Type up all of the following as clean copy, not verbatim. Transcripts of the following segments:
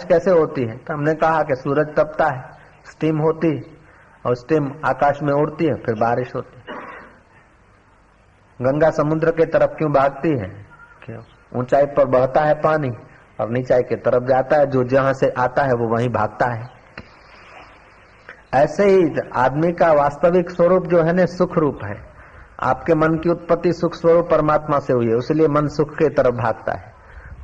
कैसे होती है? तो हमने कहा कि सूरज तपता है, स्टीम होती है और स्टीम आकाश में उड़ती है, फिर बारिश होती है। गंगा समुद्र के तरफ क्यों भागती है? क्यों? ऊंचाई पर बहता है पानी और नीचाई की तरफ जाता है, जो जहां से आता है वो वहीं भागता है। ऐसे ही आदमी का वास्तविक स्वरूप जो है ना, सुख रूप है। आपके मन की उत्पत्ति सुख स्वरूप परमात्मा से हुई है, इसलिए मन सुख की तरफ भागता है।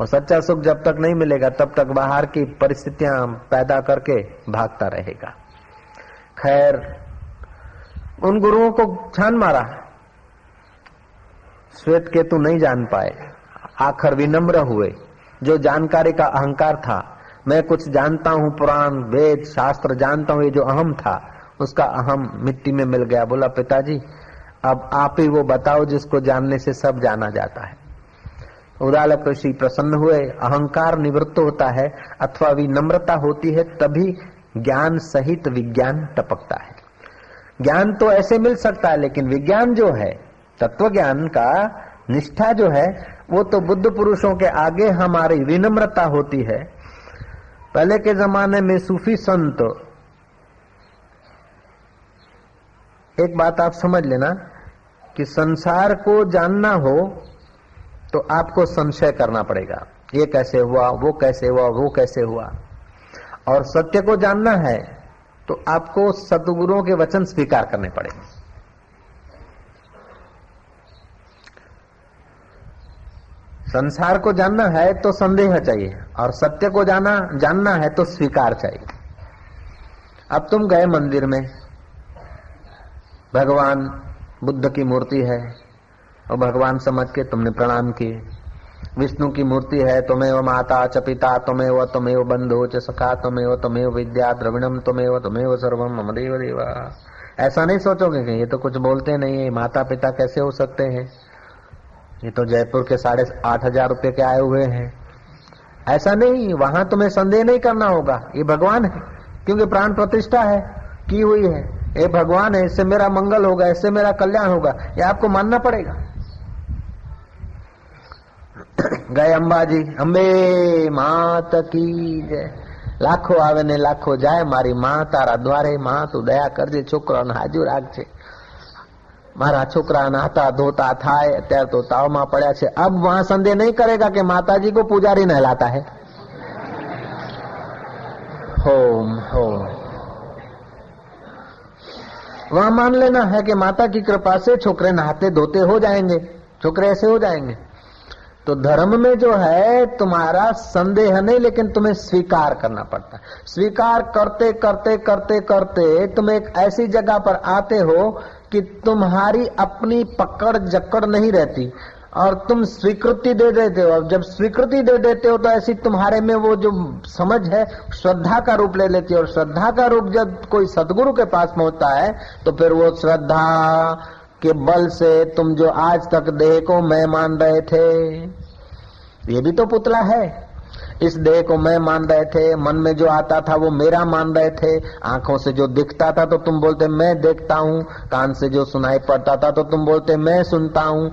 और सच्चा सुख जब तक नहीं मिलेगा तब तक बाहर की परिस्थितियां पैदा करके भागता रहेगा। खैर, उन गुरुओं को छान मारा, श्वेत केतु नहीं जान पाए, आखिर विनम्र हुए। जो जानकारी का अहंकार था, मैं कुछ जानता हूं, पुराण वेद शास्त्र जानता हूं, ये जो अहम था उसका अहम मिट्टी में मिल गया। बोला पिताजी अब आप ही वो बताओ जिसको जानने से सब जाना जाता है। उदालक ऋषि प्रसन्न हुए। अहंकार निवृत्त होता है अथवा विनम्रता होती है, तभी ज्ञान सहित विज्ञान टपकता है। ज्ञान तो ऐसे मिल सकता है, लेकिन विज्ञान जो है, तत्व ज्ञान का निष्ठा जो है, वो तो बुद्ध पुरुषों के आगे हमारी विनम्रता होती है। पहले के जमाने में सूफी संत, एक बात आप समझ लेना कि संसार को जानना हो तो आपको संशय करना पड़ेगा, ये कैसे हुआ, वो कैसे हुआ, वो कैसे हुआ। और सत्य को जानना है तो आपको सद्गुरुओं के वचन स्वीकार करने पड़ेंगे। संसार को जानना है तो संदेह चाहिए, और सत्य को जानना है तो स्वीकार चाहिए। अब तुम गए मंदिर में, भगवान बुद्ध की मूर्ति है और भगवान समझ के तुमने प्रणाम किए। विष्णु की मूर्ति है, तुम्हें माता च पिता तुम्हें बंधु च सखा तुम्हें विद्या द्रविणम तुम्हें सर्वम मम देव देवा। ऐसा नहीं सोचोगे कि ये तो कुछ बोलते नहीं है, माता पिता कैसे हो सकते हैं, ये तो जयपुर के 8,500 रुपए के आए हुए हैं। ऐसा नहीं, वहां तुम्हें संदेह नहीं करना होगा, ये भगवान है, क्योंकि प्राण प्रतिष्ठा है की हुई है, ये भगवान है, इससे मेरा मंगल होगा, इससे मेरा कल्याण होगा, ये आपको मानना पड़ेगा। गए अंबाजी, अंबे मात की जय, लाखों आवे ने लाखों जाए, मारी मां तारा द्वारे, मां तू दया करजे, છોકરાને હાજુ રાખજે। मारा छोकरा नहाता धोता थाय, અત્યારે तो ताव में पड़ा है। अब वहां संदेह नहीं करेगा कि माताजी को पुजारी नहलाता है। होम होम, वहां मान लेना है कि माता की कृपा से छोकरे नहाते धोते हो जाएंगे, छोकरे ऐसे हो जाएंगे। तो धर्म में जो है तुम्हारा संदेह नहीं, लेकिन तुम्हें स्वीकार करना पड़ता है। स्वीकार करते करते करते करते तुम एक ऐसी जगह पर आते हो कि तुम्हारी अपनी पकड़ जकड़ नहीं रहती और तुम स्वीकृति दे देते हो। जब स्वीकृति दे देते हो तो ऐसी तुम्हारे में वो जो समझ है श्रद्धा का रूप ले लेती है, और श्रद्धा का रूप जब कोई सदगुरु के पास पहुंचता है तो फिर वो श्रद्धा के बल से तुम जो आज तक देह को मैं मान रहे थे, ये भी तो पुतला है, इस देह को मैं मान रहे थे, मन में जो आता था वो मेरा मान रहे थे, आंखों से जो दिखता था तो तुम बोलते मैं देखता हूँ, कान से जो सुनाई पड़ता था तो तुम बोलते मैं सुनता हूँ,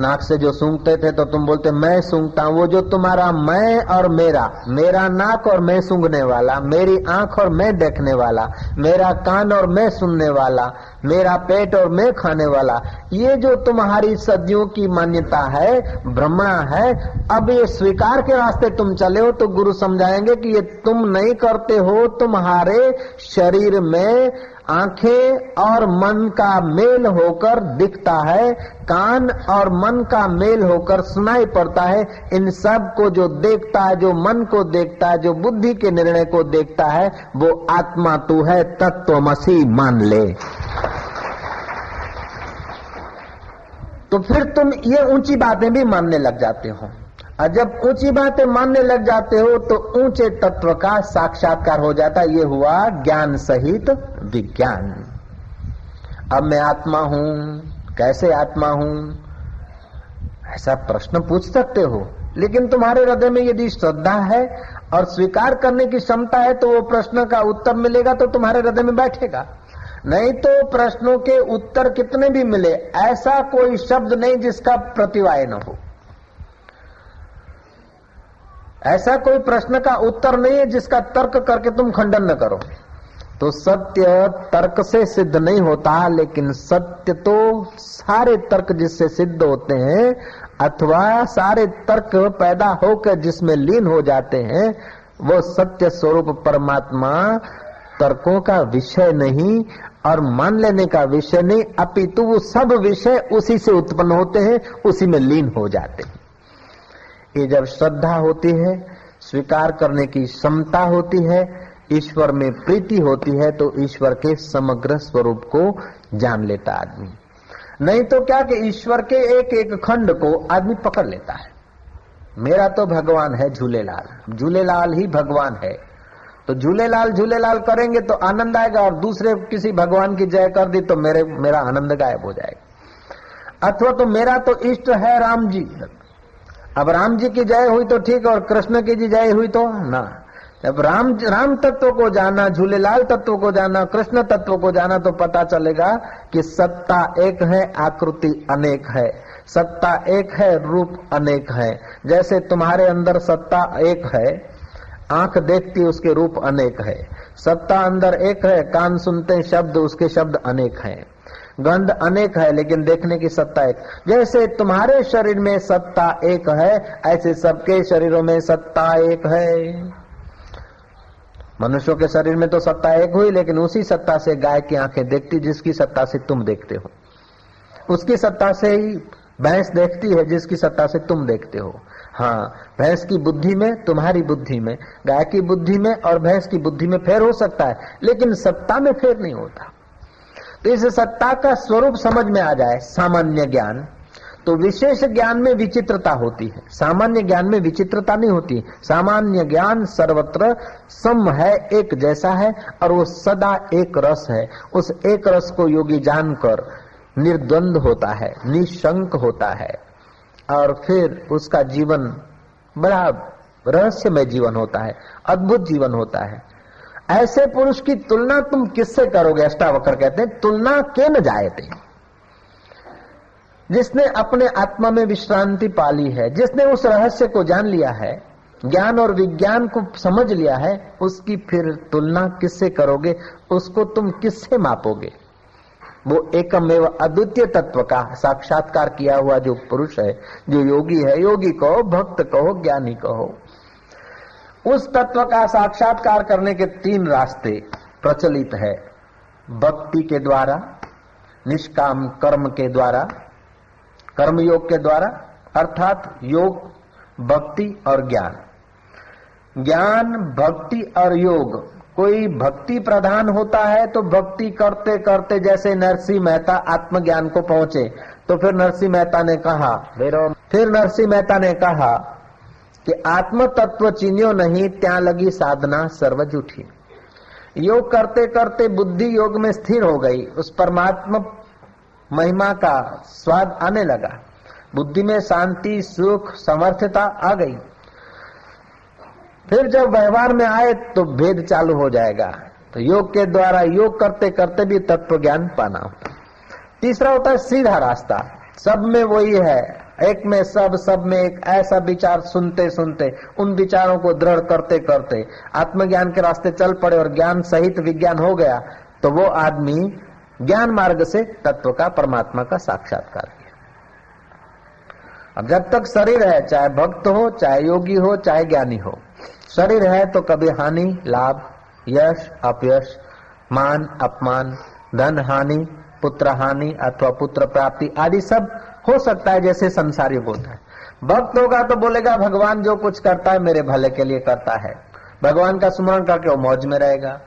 नाक से जो सूंघते थे तो तुम बोलते मैं सूंघता हूँ। वो जो तुम्हारा मैं और मेरा नाक और मैं सूंघने वाला, मेरी आंख और मैं देखने वाला, मेरा कान और मैं सुनने वाला, मेरा पेट और मैं खाने वाला, ये जो तुम्हारी सदियों की मान्यता है, भ्रमणा है, अब ये स्वीकार के रास्ते तुम चले हो तो गुरु समझाएंगे कि ये तुम नहीं करते हो, तुम्हारे शरीर में आंखें और मन का मेल होकर दिखता है, कान और मन का मेल होकर सुनाई पड़ता है। इन सब को जो देखता है, जो मन को देखता है, जो बुद्धि के निर्णय को देखता है, वो आत्मा तू है, तत्वमसि मान ले। तो फिर तुम ये ऊंची बातें भी मानने लग जाते हो, और जब ऊंची बातें मानने लग जाते हो तो ऊंचे तत्व का साक्षात्कार हो जाता है। ये हुआ ज्ञान सहित विज्ञान। अब मैं आत्मा हूं, कैसे आत्मा हूं, ऐसा प्रश्न पूछ सकते हो, लेकिन तुम्हारे हृदय में यदि श्रद्धा है और स्वीकार करने की क्षमता है तो वो प्रश्न का उत्तर मिलेगा तो तुम्हारे हृदय में बैठेगा। नहीं तो प्रश्नों के उत्तर कितने भी मिले, ऐसा कोई शब्द नहीं जिसका प्रतिवाय न हो, ऐसा कोई प्रश्न का उत्तर नहीं है जिसका तर्क करके तुम खंडन न करो। तो सत्य तर्क से सिद्ध नहीं होता, लेकिन सत्य तो सारे तर्क जिससे सिद्ध होते हैं अथवा सारे तर्क पैदा होकर जिसमें लीन हो जाते हैं, वो सत्य स्वरूप परमात्मा तर्कों का विषय नहीं और मान लेने का विषय नहीं, अपितु वो सब विषय उसी से उत्पन्न होते हैं, उसी में लीन हो जाते हैं। ये जब श्रद्धा होती है, स्वीकार करने की क्षमता होती है, ईश्वर में प्रीति होती है, तो ईश्वर के समग्र स्वरूप को जान लेता आदमी। नहीं तो क्या कि ईश्वर के एक एक खंड को आदमी पकड़ लेता है। मेरा तो भगवान है झूलेलाल, झूलेलाल ही भगवान है, तो झूलेलाल झूलेलाल करेंगे तो आनंद आएगा, और दूसरे किसी भगवान की जय कर दी तो मेरा आनंद गायब हो जाएगा। अथवा तो मेरा तो इष्ट है राम जी, अब राम जी की जय हुई तो ठीक, और कृष्ण की जी जय हुई तो ना। जब राम तत्व को जाना, झूलेलाल तत्व को जाना, कृष्ण तत्व को जाना, तो पता चलेगा कि सत्ता एक है, आकृति अनेक है। सत्ता एक है, रूप अनेक है। जैसे तुम्हारे अंदर सत्ता एक है, आंख देखती उसके रूप अनेक है। सत्ता अंदर एक है, कान सुनते शब्द, उसके शब्द अनेक हैं। गंध अनेक है, लेकिन देखने की सत्ता एक। जैसे तुम्हारे शरीर में सत्ता एक है, ऐसे सबके शरीरों में सत्ता एक है। मनुष्यों के शरीर में तो सत्ता एक हुई, लेकिन उसी सत्ता से गाय की आंखें देखती जिसकी सत्ता से तुम देखते हो, उसकी सत्ता से ही भैंस देखती है जिसकी सत्ता से तुम देखते हो। हाँ, भैंस की बुद्धि में, तुम्हारी बुद्धि में, गाय की बुद्धि में और भैंस की बुद्धि में फेर हो सकता है, लेकिन सत्ता में फेर नहीं होता। तो इस सत्ता का स्वरूप समझ में आ जाए, सामान्य ज्ञान, तो विशेष ज्ञान में विचित्रता होती है, सामान्य ज्ञान में विचित्रता नहीं होती। सामान्य ज्ञान सर्वत्र सम है, एक जैसा है, और वो सदा एक रस है। उस एक रस को योगी जानकर निर्द्वंद होता है, निशंक होता है, और फिर उसका जीवन बड़ा रहस्यमय जीवन होता है, अद्भुत जीवन होता है। ऐसे पुरुष की तुलना तुम किससे करोगे? अष्टावक्र कहते हैं तुलना के न जायते। जिसने अपने आत्मा में विश्रांति पाली है, जिसने उस रहस्य को जान लिया है, ज्ञान और विज्ञान को समझ लिया है, उसकी फिर तुलना किससे करोगे? उसको तुम किससे मापोगे? वो एकमेव अद्वितीय तत्व का साक्षात्कार किया हुआ जो पुरुष है, जो योगी है, योगी कहो, भक्त कहो, ज्ञानी कहो, उस तत्व का साक्षात्कार करने के 3 रास्ते प्रचलित है। भक्ति के द्वारा, निष्काम कर्म के द्वारा, कर्म योग के द्वारा, अर्थात योग, भक्ति और ज्ञान। ज्ञान, भक्ति और योग। कोई भक्ति प्रधान होता है तो भक्ति करते करते, जैसे नरसिंह मेहता आत्मज्ञान को पहुंचे, तो फिर नरसिंह मेहता ने कहा कि आत्म तत्व चिन्यो नहीं, त्या लगी साधना सर्व जूठी। योग करते करते बुद्धि योग में स्थिर हो गई, उस परमात्मा महिमा का स्वाद आने लगा, बुद्धि में शांति, सुख, समर्थता आ गई। फिर जब व्यवहार में आए तो भेद चालू हो जाएगा। तो योग के द्वारा, योग करते करते भी तत्व ज्ञान पाना होता। तीसरा होता है सीधा रास्ता, सब में वही है, एक में सब, सब में एक, ऐसा विचार सुनते सुनते, उन विचारों को दृढ़ करते करते आत्मज्ञान के रास्ते चल पड़े और ज्ञान सहित विज्ञान हो गया, तो वो आदमी ज्ञान मार्ग से तत्व का, परमात्मा का साक्षात्कार किया। अब जब तक शरीर है, चाहे भक्त हो, चाहे योगी हो, चाहे ज्ञानी हो, शरीर है तो कभी हानि, लाभ, यश, अपयश, मान, अपमान, धन हानि, पुत्र हानि अथवा पुत्र प्राप्ति आदि सब हो सकता है, जैसे संसारी होता है। भक्त होगा तो बोलेगा भगवान जो कुछ करता है मेरे भले के लिए करता है, भगवान का स्मरण करके वो मौज में रहेगा।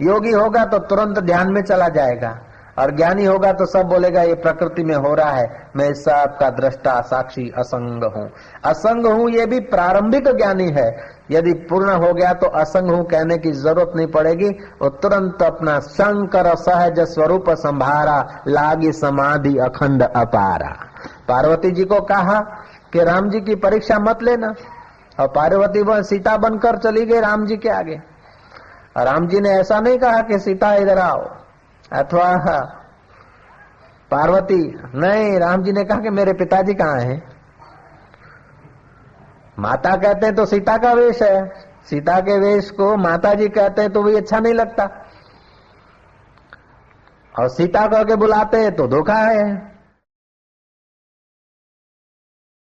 योगी होगा तो तुरंत ध्यान में चला जाएगा, और ज्ञानी होगा तो सब बोलेगा ये प्रकृति में हो रहा है, मैं सब का दृष्टा, साक्षी, असंग हूँ। असंग हूँ ये भी प्रारंभिक ज्ञानी है, यदि पूर्ण हो गया तो असंग हूँ कहने की जरूरत नहीं पड़ेगी, वो तुरंत अपना शंकर सहज स्वरूप संभारा, लागी समाधि अखंड अपारा। पार्वती जी को कहा कि राम जी की परीक्षा मत लेना, और पार्वती वह सीता बनकर चली गई राम जी के आगे। राम जी ने ऐसा नहीं कहा कि सीता इधर आओ, अथवा पार्वती नहीं, राम जी ने कहा कि मेरे पिताजी कहाँ हैं। माता कहते हैं तो सीता का वेश है, सीता के वेश को माता जी कहते हैं तो भी अच्छा नहीं लगता, और सीता कह के बुलाते हैं तो धोखा है।